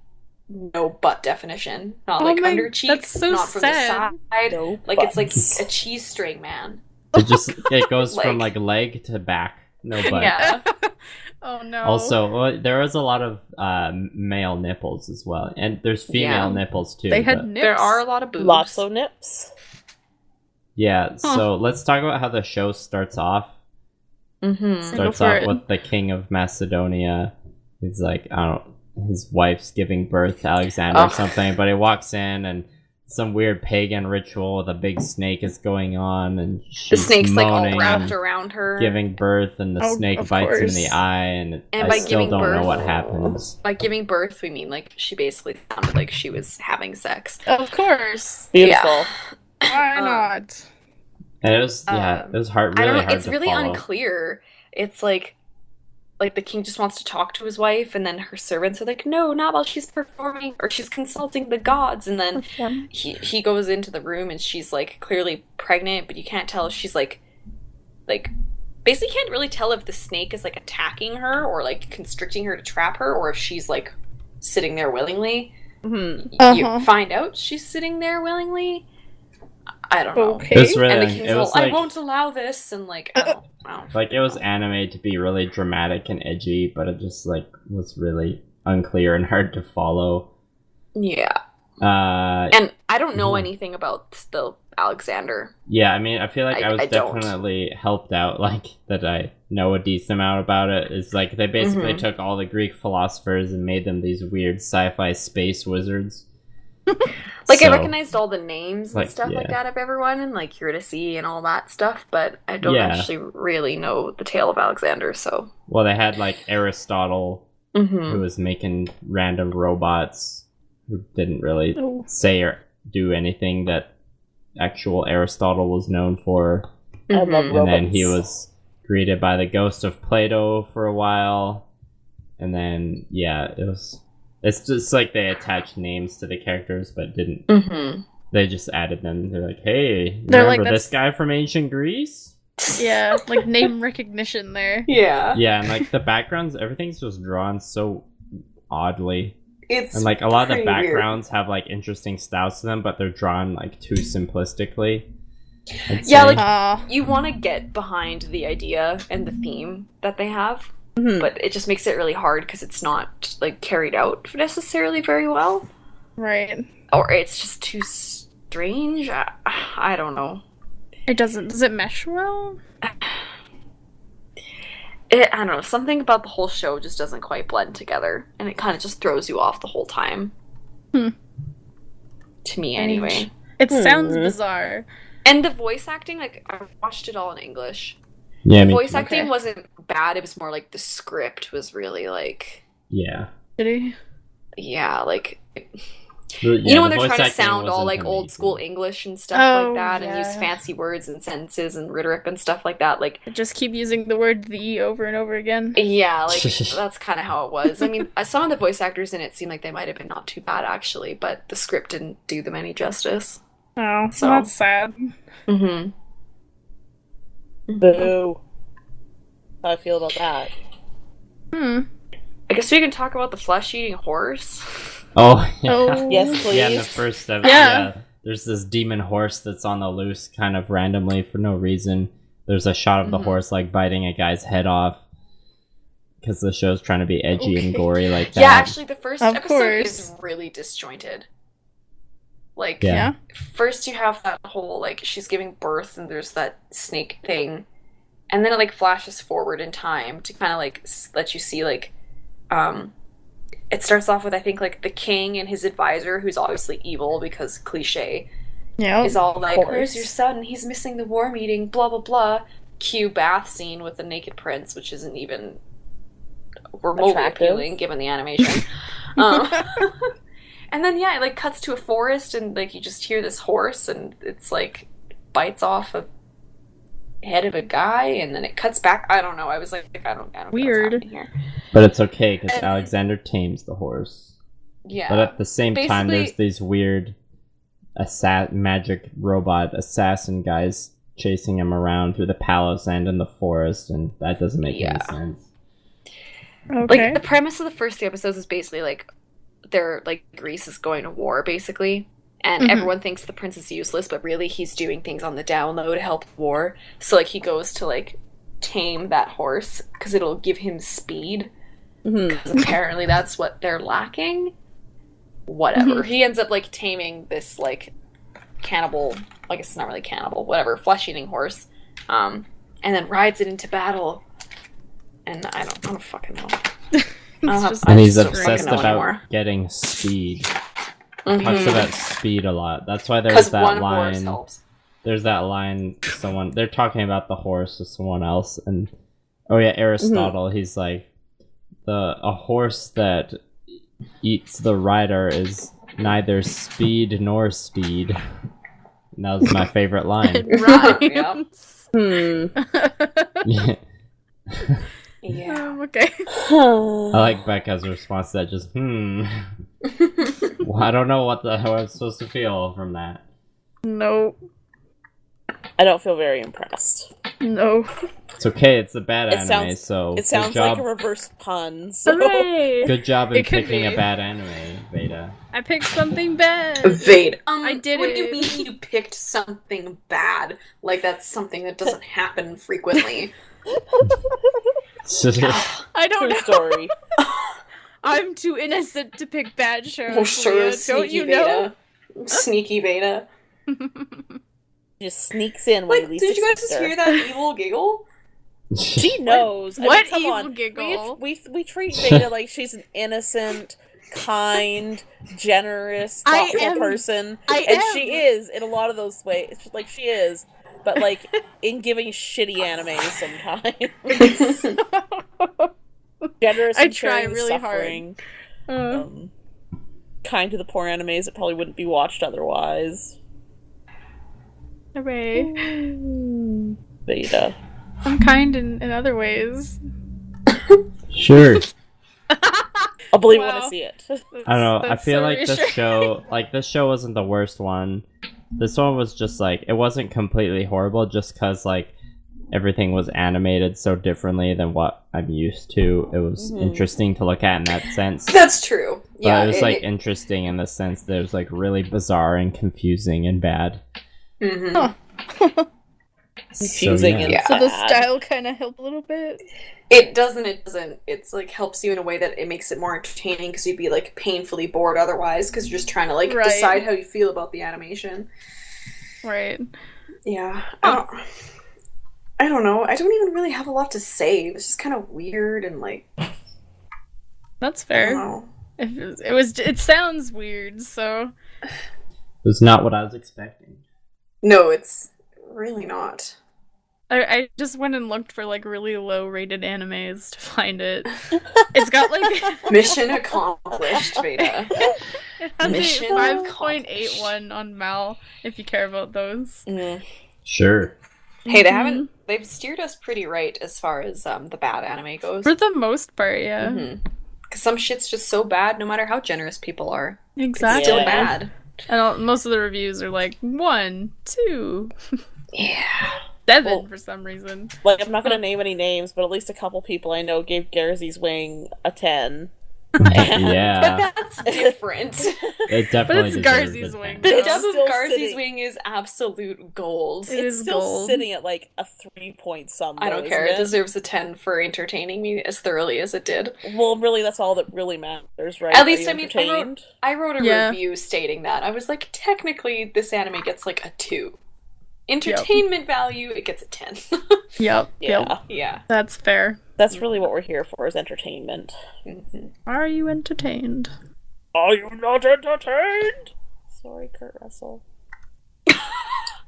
no butt definition, not Oh like my- under cheek, that's so not from sad. the side. No Like it's like butts. a cheese string, man. It goes from Like- like leg to back. No butt. Yeah. Oh no. Also, there was a lot of male nipples as well, and there's female Yeah. nipples too. they had but- nips. There are a lot of boobs. Lots of nips. Yeah, so let's talk about how the show starts off. Mm-hmm. Starts Go for off it. with the king of Macedonia. He's like, I don't know, his wife's giving birth to Alexander or Oh. something, but he walks in and some weird pagan ritual with a big snake is going on, and The she's snake's like all moaning wrapped and around her. giving birth, and the Oh, snake of bites him in course. the eye, and And I by still giving don't know birth- what happens. By giving birth, we mean like she basically sounded like she was having sex. Of course. Beautiful. Why Um, not? And it was it was hard. I Really don't know. hard It's to really follow. unclear. It's like the king just wants to talk to his wife, and then her servants are like, "No, not while she's performing or she's consulting the gods." And then he goes into the room, and she's like clearly pregnant, but you can't tell if she's like basically can't really tell if the snake is like attacking her or like constricting her to trap her, or if she's like sitting there willingly. Mm-hmm. You Uh-huh. find out she's sitting there willingly. I don't know. Okay. It was really, And the king's it all, was like, I won't allow this, and like, I don't like it was animated to be really dramatic and edgy, but it just like was really unclear and hard to follow. Yeah. Uh, And I don't know Mhm. anything about the Alexander. yeah, I mean, I feel like I was I don't. definitely helped out, like that I know a decent amount about it. Is like they basically Mhm. took all the Greek philosophers and made them these weird sci-fi space wizards. Like, I So, recognized all the names and like, stuff like yeah. that of everyone, and like Eurydice and all that stuff, but I don't Yeah. actually really know the tale of Alexander, so. Well, they had like Aristotle, Mm-hmm. who was making random robots who didn't really Oh. say or do anything that actual Aristotle was known for. I love Mhm. And then he robots. was greeted by the ghost of Plato for a while. And then, yeah, it's just like they attached names to the characters, but didn't. Mm-hmm. They just added them. They're like, hey, They're like, remember this that's- guy from ancient Greece? Yeah, like name recognition there. Yeah. Yeah, and like the backgrounds, everything's just drawn so oddly. It's And like a lot of the pretty weird. backgrounds have like interesting styles to them, but they're drawn like too simplistically. I'd Yeah, say. like- You want to get behind the idea and the theme that they have, Mhm. but it just makes it really hard because it's not like carried out necessarily very well, Right. or it's just too strange. I don't know. It doesn't. Does it mesh well? I don't know. Something about the whole show just doesn't quite blend together, and it kind of just throws you off the whole time. Hmm. To me, Strange. anyway. It sounds Hmm. bizarre. And the voice acting, like I watched it all in English. Yeah, The me voice too. acting Okay. wasn't bad. It was more like the script was really like, Yeah. Did he? yeah, like. You You know when they're trying to sound all like old school English. English and stuff Oh, like that, and use yeah. fancy words and sentences and rhetoric and stuff like that. Like, Just keep using the word "the" over and over again. yeah, like that's kind of how it was. I mean, some of the voice actors in it seemed like they might have been not too bad actually, but the script didn't do them any justice. Oh, So- that's sad. Mm-hmm. Boo. How I feel about that. Hmm. I guess we can talk about the flesh-eating horse. Oh, yeah. Oh. Yes, please. Yeah, in the first episode, Yeah. there's this demon horse that's on the loose kind of randomly for no reason. There's a shot of the Mhm. horse like biting a guy's head off because the show's trying to be edgy and Okay. gory like that. Yeah, actually, the first Of episode course. is really disjointed. Like, Yeah. Yeah. first you have that whole like she's giving birth and there's that snake thing, and then it like flashes forward in time to kind of like let you see like it starts off with I think like the king and his advisor, who's obviously evil because cliche, Yeah. is all like, course. where's your son, he's missing the war meeting, blah blah blah. Cue bath scene with the naked prince, which isn't even remotely Attractive. appealing given the animation. um, and then yeah, it like cuts to a forest and like you just hear this horse and it's like bites off a head of a guy and then it cuts back. I don't know. I was like, I don't get Weird. what's happening here. But it's okay because And- Alexander tames the horse. Yeah. But at the same time, Basically- there's these weird magic robot assassin guys chasing him around through the Palos Land in the forest, and that doesn't make any sense. Okay. Like, the premise of the first 3 episodes is basically, like, they're, like, Greece is going to war, basically. And everyone thinks the prince is useless, but really he's doing things on the down low to help the war. So, like, he goes to, like, tame that horse, because it'll give him speed. Because apparently that's what they're lacking. Whatever. He ends up, like, taming this, like, cannibal, I guess it's not really cannibal, whatever, flesh-eating horse, and then rides it into battle. And I don't fucking know. And he's obsessed about getting speed. He talks about speed a lot. That's why there's that line. There's that line. They're talking about the horse with someone else, and Aristotle. He's like, a horse that eats the rider is neither speed nor steed. And that was my favorite line. Rhymes. Yeah. Yeah. Okay. I like Becca's response to that. Just Well, I don't know how I'm supposed to feel from that. No. I don't feel very impressed. No. It's okay. It's a bad anime, so it sounds good job. like a reverse pun. So. Hooray! Good job in picking a bad anime, Veda. I picked something bad. Veda. I did what it. do you mean you picked something bad? Like, that's something that doesn't happen frequently. I don't know. True story. I'm too innocent to pick bad shows. Well, sure, Leah. Don't you know? Sneaky Veda. Just sneaks in when Like, you least did you guys expect just her. hear that evil giggle? She knows. What come evil on. giggle? We treat Veda like she's an innocent, kind, generous, thoughtful person. And she is in a lot of those ways. Like, she is. But, like, in giving shitty anime sometimes. Generous I and try sharing really suffering. Kind to the poor animes that probably wouldn't be watched otherwise. Hooray. Veda. I'm kind in other Sure. I'll believe Wow. when I see it. I don't know. I That's feel so like this show wasn't the worst one. This one was just like, it wasn't completely horrible just because like everything was animated so differently than what I'm used to. It was interesting to look at in that sense. That's true. But it was like interesting in the sense that it was like really bizarre and confusing and bad. Confusing and So the bad. style kind of helped a little bit. It doesn't. It's like helps you in a way that it makes it more entertaining because you'd be like painfully bored otherwise because you're just trying to like decide how you feel about the animation. Right. Yeah. I don't know. I don't even really have a lot to say. It was just kind of weird and like. That's I don't fair. know. It sounds weird, so. It was not what I was expecting. No, it's really not. I just went and looked for like really low rated animes to find it. It's got like Mission accomplished, Veda. it has Mission a 5.81 on Mal if you care about those. Sure. Hey, they've steered us pretty right as far as the bad anime goes. For the most part, yeah. Because some shit's just so bad no matter how generous people are. Exactly. It's still bad. And most of the reviews are like 1, 2, Yeah. 7 for some reason. Like, I'm not going to name any names, but at least a couple people I know gave Garzey's Wing a 10. Yeah. But that's different. It But definitely it's deserved Garzey's it. Wing. The It's dub still of Garzey's sitting- Wing is absolute gold. It It's is still gold. sitting at like a 3 point some. I don't though, care. isn't It deserves a 10 for entertaining me as thoroughly as it did. Well, really, that's all that really matters, right? At Are least, you I mean, entertained? I wrote a Yeah. review stating that. I was like, technically, this anime gets like a 2. Entertainment value, it gets a 10. Yep. Yeah. Yep. Yeah. That's fair. That's really what we're here for, is entertainment. Are you entertained? Are you not entertained? Sorry, Kurt Russell.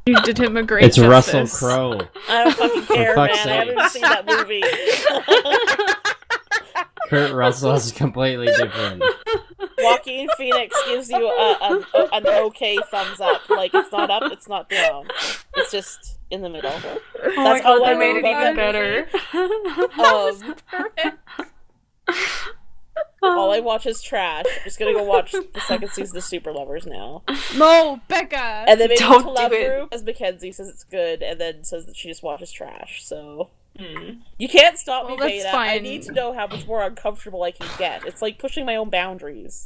You did him a great It's Russell justice. Crowe. I don't fucking care, man. fuck's I haven't even seen that movie. Kurt Russell is completely different. Joaquin Phoenix gives you an okay thumbs up. Like, it's not up, it's not down. It's just in the middle. That's all I that made know it about even that better. movie. All I watch is trash. I'm just gonna go watch the second season of Super Lovers now. No, Becca! And then maybe Don't to Love do it. Room, as Mackenzie says it's good, and then says that she just watches trash, so... You can't stop me, Well, that's Veda. fine. I need to know how much more uncomfortable I can get. It's like pushing my own boundaries.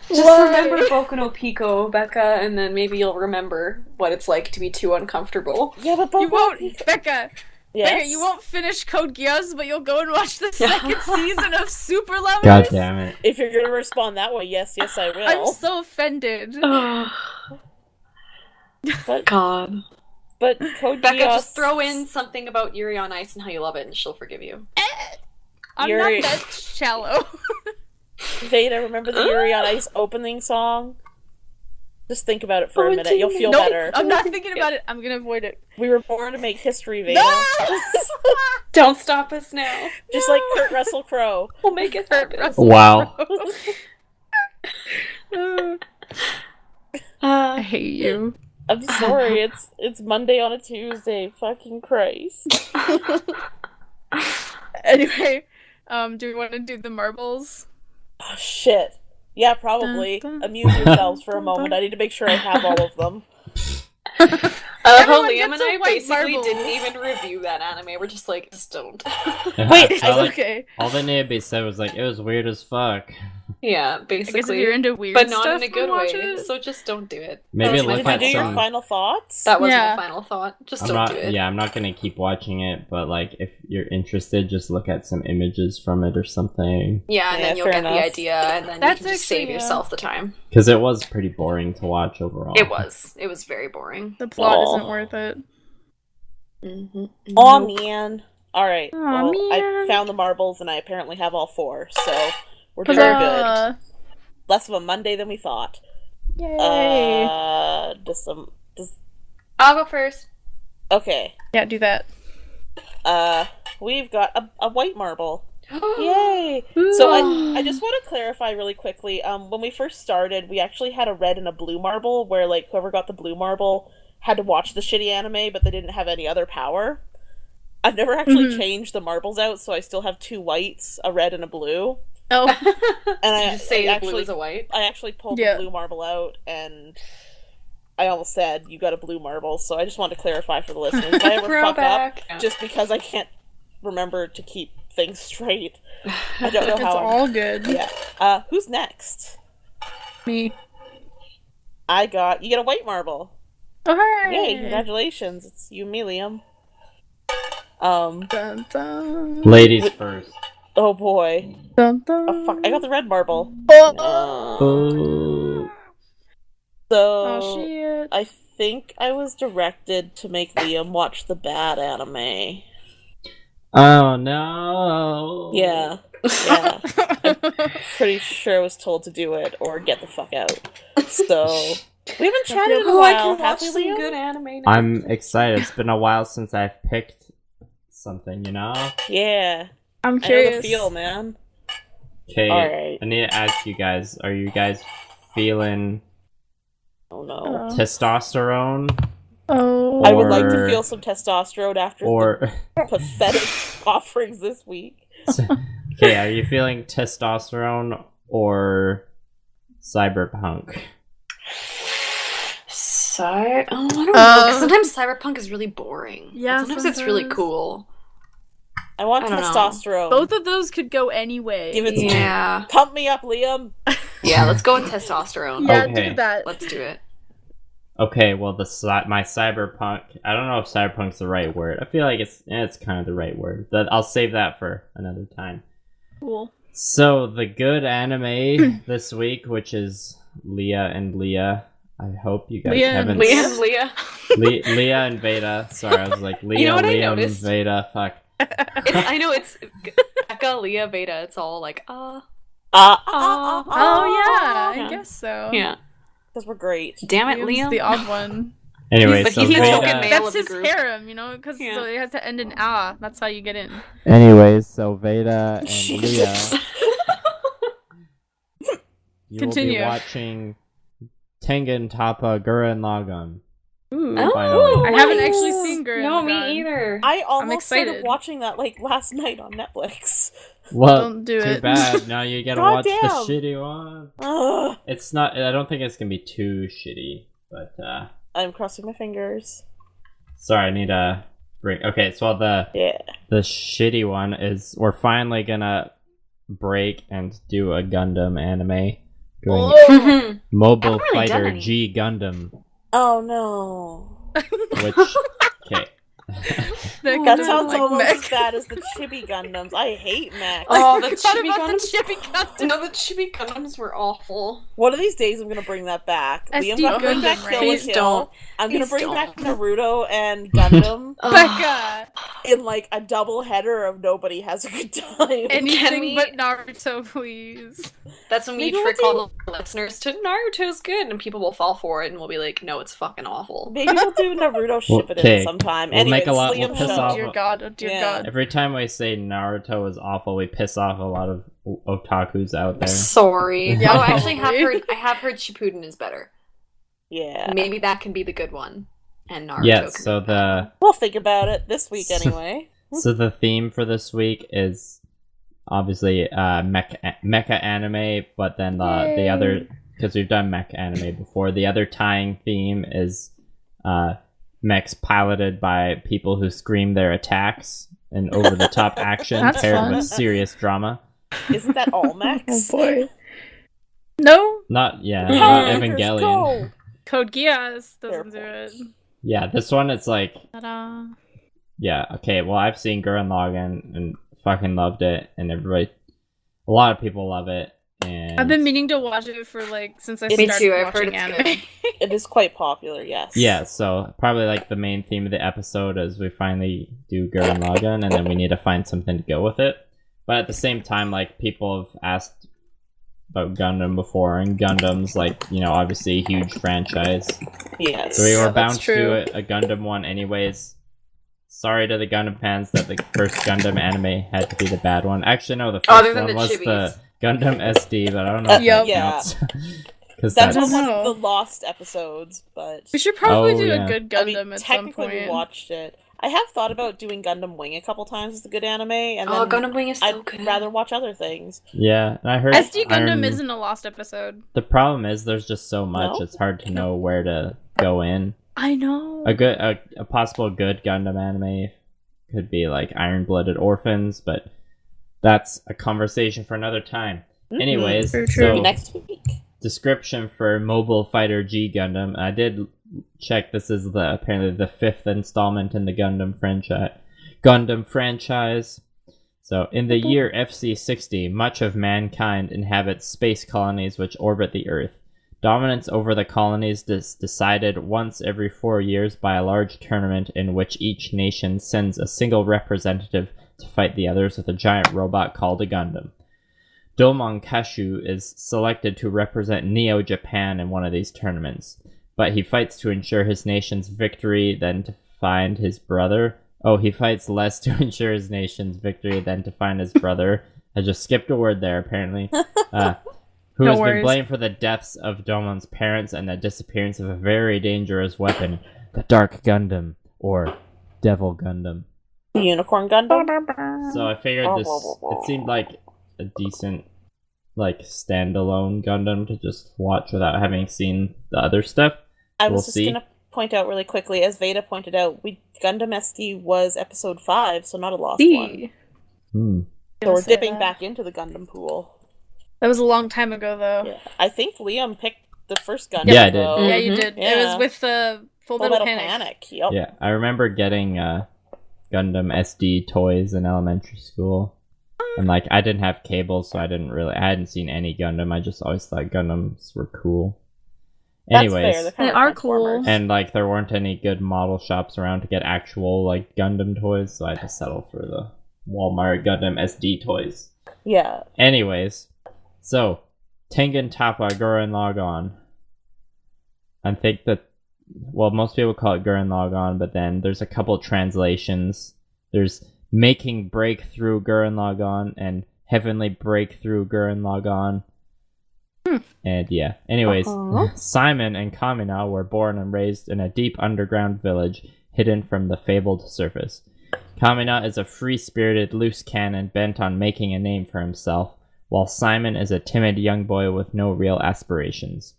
Just Why? remember Boku no Pico, Becca, and then maybe you'll remember what it's like to be too uncomfortable. Yeah, but You won't, Becca! Yes? Becca, you won't finish Code Geass, but you'll go and watch the second season of Super Lovers? God damn it. If you're gonna respond that way, yes, I will. I'm so offended. But, God. but Code Becca, Geass... just throw in something about Yuri on Ice and how you love it, and she'll forgive you. I'm Yuri- not that shallow. Veda, remember the Yuri on Ice opening song? Just think about it for a minute. You'll feel Nope, better. I'm not thinking about it. I'm gonna avoid it. We were born to make history, Veda. No! Don't stop us now. Just like Kurt Russell Crowe. We'll make it happen. Wow. I hate you. I'm sorry, it's Monday on a Tuesday. Fucking Christ. Anyway, do we want to do the marbles? Oh, shit. Yeah, probably. Dun, dun. Amuse yourselves for a moment. I need to make sure I have all of them. Everyone Liam gets and a I white basically marble. didn't even review that anime. We're just like, just don't. Wait, It's all, okay. all that needed to be said was like, it was weird as fuck. Yeah, I basically. guess if you're into weird but not stuff, in a good watch way. it. So just don't do it. Maybe That was look my at Did you do final your some... thought. final thoughts? That was Yeah. my final thought. Just I'm don't not, do it. yeah, I'm not gonna keep watching it, but like, if you're interested, just look at some images from it or something. Yeah, and Yeah, then you'll fair get the enough. idea, and then That's you can just actually, save yourself the time. Because it was pretty boring to watch overall. It was. It was very boring. The plot Aw. isn't worth it. Mm-hmm. Aw, man. Alright, Aw, well, I man. found the marbles and I apparently have all 4, so we're doing good. Huzzah! Less of a Monday than we thought. Yay! I'll go first. Okay. Yeah, do that. We've got a white marble. Yay! So I just want to clarify really quickly. When we first started, we actually had a red and a blue marble, where like whoever got the blue marble had to watch the shitty anime, but they didn't have any other power. I've never actually changed the marbles out, so I still have 2 whites, a red and a blue. Oh, And You just say I the blue is a white. I actually pulled Yeah. the blue marble out, and I almost said you got a blue marble. So I just want to clarify for the listeners. If I ever fuck up, Throwback. Yeah. just because I can't remember to keep things straight. I don't know it's how. all good. Yeah. Who's next? Me. You get a white marble. Oh, hooray! Yay, congratulations. It's you, me, Liam. Dun, dun. Ladies first. Oh boy. Dun, dun. Oh fuck, I got the red marble. Oh, Oh. So, oh shit. I think I was directed to make Liam watch the bad anime. Oh no. Yeah. Yeah. I'm pretty sure I was told to do it or get the fuck out. So, we haven't chatted in a Oh, I while, can have watch we, some Liam? good anime now. I'm excited. It's been a while since I've picked something, you know? Yeah. I'm I know curious. the feel, man. Okay, Alright. I need to ask you guys, are you guys feeling Oh no. testosterone? Oh. I would like to Or- feel some testosterone after Or... the pathetic offerings this week. Okay, are you feeling testosterone or cyberpunk? I don't know. 'Cause sometimes cyberpunk is really boring. Yeah, But sometimes it's really sometimes. cool. I want I don't know. testosterone. Both of those could go any way. Give it to me. Yeah. Pump me up, Liam. Yeah, let's go with testosterone. Yeah, Okay. do that. Let's do it. Okay, well, my cyberpunk... I don't know if cyberpunk's the right word. I feel like it's kind of the right word. I'll save that for another time. Cool. So, the good anime this week, which is Leah and Leah. I hope you guys Leah and haven't... Leah. Leah and Veda. Sorry, I was like, Leah, You know what I Liam, noticed? Veda, fuck. I know it's Becca, Leah, Veda. It's all like, Oh yeah, I guess so. Yeah. Because we're great. Damn it, Liam's Liam. the odd one. Anyway, He's so the token Veda... male That's of the his group. harem, you know, because Yeah. so it has to end in ah. That's how you get in. Anyways, so Veda and Jesus. Leah, you Continue. will be watching Tengen Toppa Gurren Lagann. Ooh. Oh, I haven't nice. actually seen Gurren No, Lagann. me either. I almost started excited. watching that like last night on Netflix. Well, Don't do too it. bad. Now you gotta watch the Goddamn. shitty one. Ugh. It's not. I don't think it's gonna be too shitty, but I'm crossing my fingers. sorry, I need to bring. Okay, so the Yeah. shitty one is we're finally gonna break and do a Gundam anime. Doing Oh, Mobile Haven't really done Fighter any. G Gundam, oh no. which okay. That sounds almost as bad as the Chibi Gundams. I hate mech. Oh, the Forgot Chibi about the Gundams. Chibi Gundam. No, the Chibi Gundams were awful. One of these days I'm gonna bring that back. SD Liam got to bring Gundam, back right? Kill Please la don't. Kill. I'm gonna Please bring don't. back Naruto and Gundam Becca! in like a double header of nobody has a good time. Anything we- but Naruto, please. That's when we Maybe we'll trick do- all the listeners to Naruto's good, and people will fall for it, and we'll be like, no, it's fucking awful. Maybe we'll do Naruto ship it Okay. in sometime. We'll make Anyways, a lot- Liam, we'll piss shut Oh off- up. dear God, oh dear Yeah. God. Every time I say Naruto is awful, we piss off a lot of otakus out there. Sorry. Yeah, oh, I actually probably. I have heard Shippuden is better. Yeah. Maybe that can be the good one, and Naruto. Yeah. can So be the bad one. We'll think about it this week anyway. So the theme for this week is obviously mecha anime, but then the other, because we've done mech anime before, the other tying theme is mechs piloted by people who scream their attacks and over the top action That's paired fun. with serious drama. Isn't that all mechs? boy. No? Not Power not Rangers, Evangelion. go! Code Geass doesn't do Fair it. Yeah, this one it's like Ta-da. yeah, okay, well I've seen Gurren Lagann and fucking loved it, and a lot of people love it, and I've been meaning to watch it for like since I Me started too, I've heard watching it's anime. good. It is quite popular, yes. yeah, so probably like the main theme of the episode is we finally do Gurren Lagann, and then we need to find something to go with it. But at the same time, like people have asked about Gundam before, and Gundam's like, you know, obviously a huge franchise. Yes. So we were Yeah, bound that's to do true. a Gundam one anyways. Sorry to the Gundam fans that the first Gundam anime had to be the bad one. Actually, no, the first Other than one the was Chibis. the Gundam SD, but I don't know if Yep. that Yeah. counts. Because That's that's... one know. of the lost episodes, but We should probably Oh, do yeah. a good I Gundam mean, at some technically point. we watched it. I have thought about doing Gundam Wing a couple times as a good anime, and Oh, then Gundam Wing is so I'd good. rather watch other things. Yeah, and I heard... SD Gundam Iron- isn't a lost episode. The problem is there's just so much, No? it's hard to know where to go in. I know. A possible good Gundam anime could be like Iron-Blooded Orphans, but that's a conversation for another time. Mhm. Anyways, Very true. so Maybe next week. description for Mobile Fighter G Gundam. I did check. This is apparently the 5th installment in the Gundam franchise. So, in the year FC60, much of mankind inhabits space colonies which orbit the Earth. Dominance over the colonies is decided once every 4 years by a large tournament in which each nation sends a single representative to fight the others with a giant robot called a Gundam. Domon Kashu is selected to represent Neo Japan in one of these tournaments, but he fights to ensure his nation's victory than to find his brother. Oh, he fights less to ensure his nation's victory than to find his brother. I just skipped a word there, apparently. Who No has been worries. blamed for the deaths of Domon's parents and the disappearance of a very dangerous weapon, the Dark Gundam, or Devil Gundam. The Unicorn Gundam. So I figured it seemed like a decent, like, standalone Gundam to just watch without having seen the other stuff. I We'll was just see. gonna point out really quickly, as Veda pointed out, Gundam SD was episode 5, so not a lost one. D. So we're dipping back into the Gundam pool. That was a long time ago, though. Yeah. I think Liam picked the first Gundam. Yeah, I did. though. Yeah, you Mhm. did. It Yeah. was with the Full Full Metal Metal Panic. Panic. Yep. Yeah, I remember getting Gundam SD toys in elementary school. And, like, I didn't have cable, so I hadn't seen any Gundam. I just always thought Gundams were cool. That's Anyways, fair. They're kind They of are Transformers. cool. and, like, there weren't any good model shops around to get actual, like, Gundam toys, so I had to settle for the Walmart Gundam SD toys. Yeah. Anyways, so Tengen Toppa Gurren Lagann. I think that, well, most people call it Gurren Lagann, but then there's a couple translations. There's Making Breakthrough Gurren Lagann and Heavenly Breakthrough Gurren Lagann. And yeah, anyways, Uh-huh. Simon and Kamina were born and raised in a deep underground village hidden from the fabled surface. Kamina is a free-spirited loose cannon bent on making a name for himself, while Simon is a timid young boy with no real aspirations.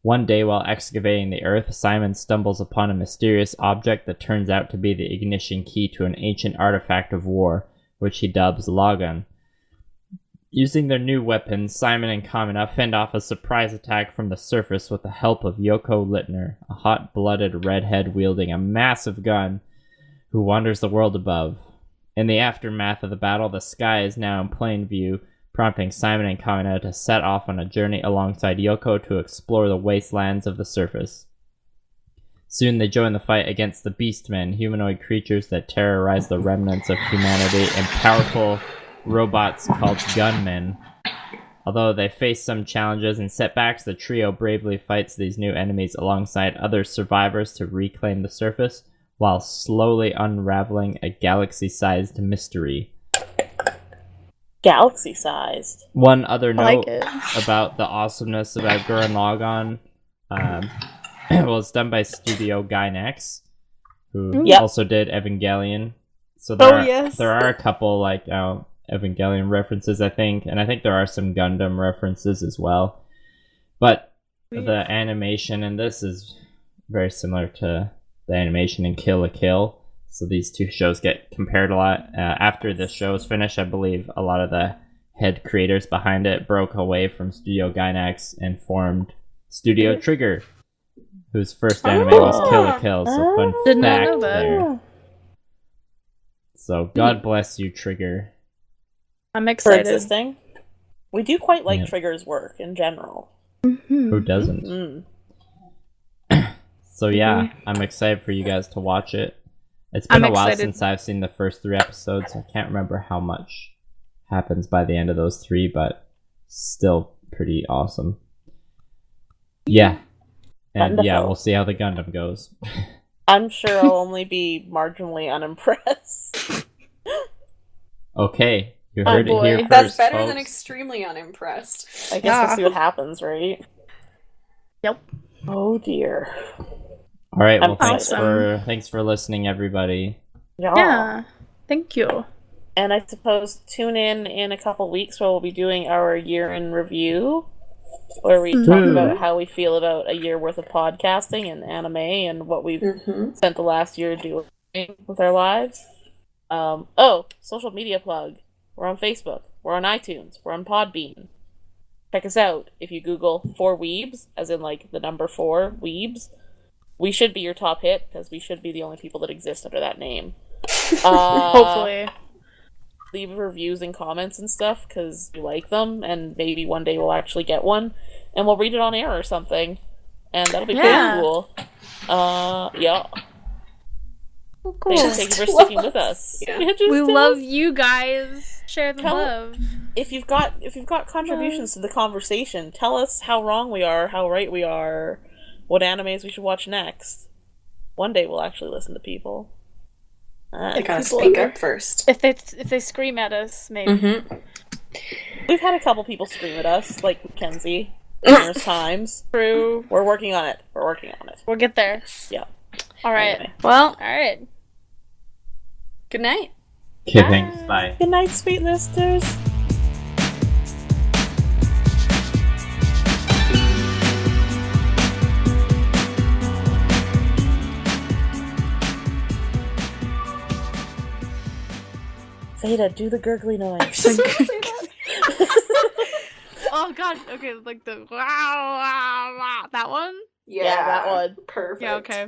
One day while excavating the earth, Simon stumbles upon a mysterious object that turns out to be the ignition key to an ancient artifact of war, which he dubs Logan. Using their new weapons, Simon and Kamina fend off a surprise attack from the surface with the help of Yoko Littner, a hot-blooded redhead wielding a massive gun who wanders the world above. In the aftermath of the battle, the sky is now in plain view, prompting Simon and Kamina to set off on a journey alongside Yoko to explore the wastelands of the surface. Soon they join the fight against the Beastmen, humanoid creatures that terrorize the remnants of humanity, and powerful robots called gunmen. Although they face some challenges and setbacks, the trio bravely fights these new enemies alongside other survivors to reclaim the surface, while slowly unraveling a galaxy-sized mystery. Galaxy-sized. One other note like about the awesomeness about Gurren Lagann, well, it's done by Studio Gainax, who also did Evangelion. So there are a couple like Evangelion references, I think, and I think there are some Gundam references as well. But the animation in this is very similar to the animation in Kill la Kill. So these two shows get compared a lot. After this show is finished, I believe a lot of the head creators behind it broke away from Studio Gainax and formed Studio Trigger, whose first anime was Kill la Kill. So fun Did not fact know that. there. So God bless you, Trigger. I'm For excited. existing. We do quite like Yeah. Trigger's work in general. Who doesn't? Mm. So yeah, I'm excited for you guys to watch it. It's been I'm a while excited. since I've seen the first 3 episodes. I can't remember how much happens by the end of those 3, but still pretty awesome. Yeah. And yeah, Wonderful. we'll see how the Gundam goes. I'm sure I'll only be marginally unimpressed. Okay, you Oh, heard it boy. here first, That's better than folks. extremely unimpressed. I guess we'll see what happens, right? Yep. Oh dear. All right, well, I'm thanks for listening, everybody. Yeah. Thank you. And I suppose tune in a couple weeks where we'll be doing our year in review, where we talk about how we feel about a year worth of podcasting and anime and what we've spent the last year doing with our lives. Social media plug. We're on Facebook. We're on iTunes. We're on Podbean. Check us out. If you Google 4 Weebs, as in like the number 4 Weebs, we should be your top hit because we should be the only people that exist under that name. Hopefully. Leave reviews and comments and stuff because we like them, and maybe one day we'll actually get one and we'll read it on air or something, and that'll be pretty cool. Yeah. Cool. Thank you for sticking with us. Yeah. We love you guys. Share the love. If you've got contributions to the conversation, tell us how wrong we are, how right we are, what animes we should watch next. One day we'll actually listen to people. They gotta People speak are- up first. If they scream at us, maybe. We've had a couple people scream at us, like Mackenzie, numerous times. True. We're working on it. We'll get there. Yeah. All right. Anyway. Well, all right. Good night. Okay, thanks. Bye. Good night, sweet listeners. Veda, do the gurgly noise. Just gonna say that. Oh God. Okay, like the wow, wow, wow. That one. Yeah, Yeah, that one. Perfect. Yeah. Okay.